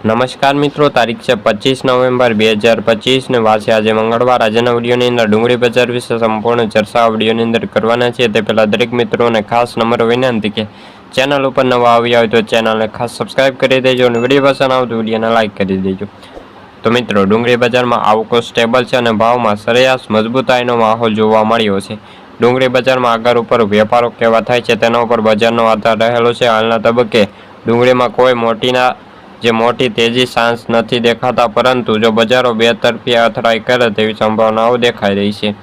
નમસ્કાર મિત્રો, તારીખ છે 25 નવેમ્બર 2025 ને વાર છે આજે મંગળવાર। આજના વિડીયોની અંદર ડુંગળી બજાર વિશે સંપૂર્ણ ચર્ચા વિડીયોની અંદર કરવાના છે। તે પહેલાં દરેક મિત્રોને ખાસ નમ્ર વિનંતી કે ચેનલ ઉપર નવા આવ્યા હોય તો ચેનલને ખાસ સબસ્ક્રાઇબ કરી દેજો અને વિડીયો પસંદ આવે તો વિડીયોને લાઇક કરી દેજો। તો મિત્રો, ડુંગળી બજારમાં આવકો સ્ટેબલ છે અને ભાવમાં સરેરાશ મજબૂતાઈનો માહોલ જોવા મળ્યો છે। ડુંગળી બજારમાં આગળ ઉપર વેપારો કેવા થાય છે તેના ઉપર બજારનો આધાર રહેલો છે। હાલના તબક્કે ડુંગળીમાં કોઈ મોટી તેજી સાંસ નથી દેખાતા, પરંતુ જો બજારો બેતરફી અથડાઈ કરે તેવી સંભાવનાઓ દેખાઈ રહી છે।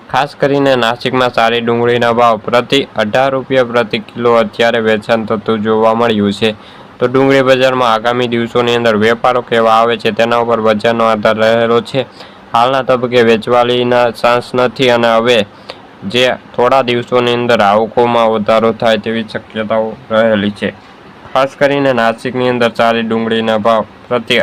ખાસ કરીને નાસિકમાં સારી ડુંગળીના ભાવ પ્રતિ 18 રૂપિયા પ્રતિ કિલો અત્યારે વેચાણ થતું જોવા મળ્યું છે। તો ડુંગળી બજારમાં આગામી દિવસોની અંદર વેપારો કેવા આવે છે તેના ઉપર બજારનો આધાર રહેલો છે। હાલના તબક્કે વેચવાલીના ચાન્સ નથી અને હવે જે થોડા દિવસોની અંદર આવકોમાં વધારો થાય તેવી શક્યતાઓ રહેલી છે। ખાસ કરીને નાસિકની અંદર સારી ડુંગળીના ભાવ પ્રતિ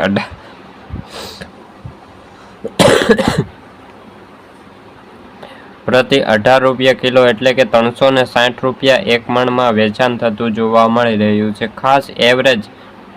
18 રૂપિયા કિલો એટલે કે 360 રૂપિયા એક મણમાં વેચાણ થતું જોવા મળી રહ્યું છે। ખાસ એવરેજ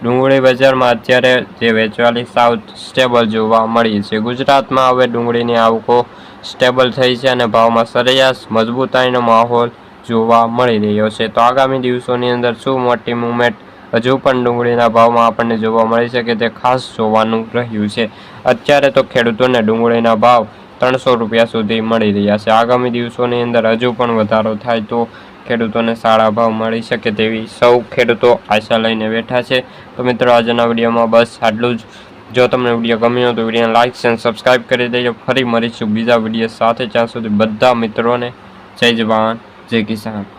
ડુંગળી બજારમાં અત્યારે જે વેચવાલી સાવ સ્ટેબલ જોવા મળી છે। ગુજરાતમાં હવે ડુંગળીની આવકો સ્ટેબલ થઈ છે અને ભાવમાં સરેરાશ મજબૂતાઈનો માહોલ જોવા મળી રહ્યો છે। તો આગામી દિવસોની અંદર શું મોટી મૂવમેન્ટ હજુ પણ ડુંગળીના ભાવમાં આપણને જોવા મળી શકે તે ખાસ જોવાનું રહ્યું છે। અત્યારે તો ખેડૂતોને ડુંગળીના ભાવ 300 રૂપિયા સુધી મળી રહ્યા છે। આગામી દિવસોની અંદર હજુ પણ વધારો થાય તો ખેડૂતોને સારા ભાવ મળી શકે તેવી સૌ ખેડૂતો આશા લઈને બેઠા છે। તો મિત્રો, આજના વિડીયોમાં બસ આટલું જ। જો તમને વિડીયો ગમ્યો તો વિડીયોને લાઇક અને સબસ્ક્રાઇબ કરી દેજો। ફરી મળીશું બીજા વિડીયો સાથે, ત્યાં સુધી બધા મિત્રોને જય જવાન જય કિસાન।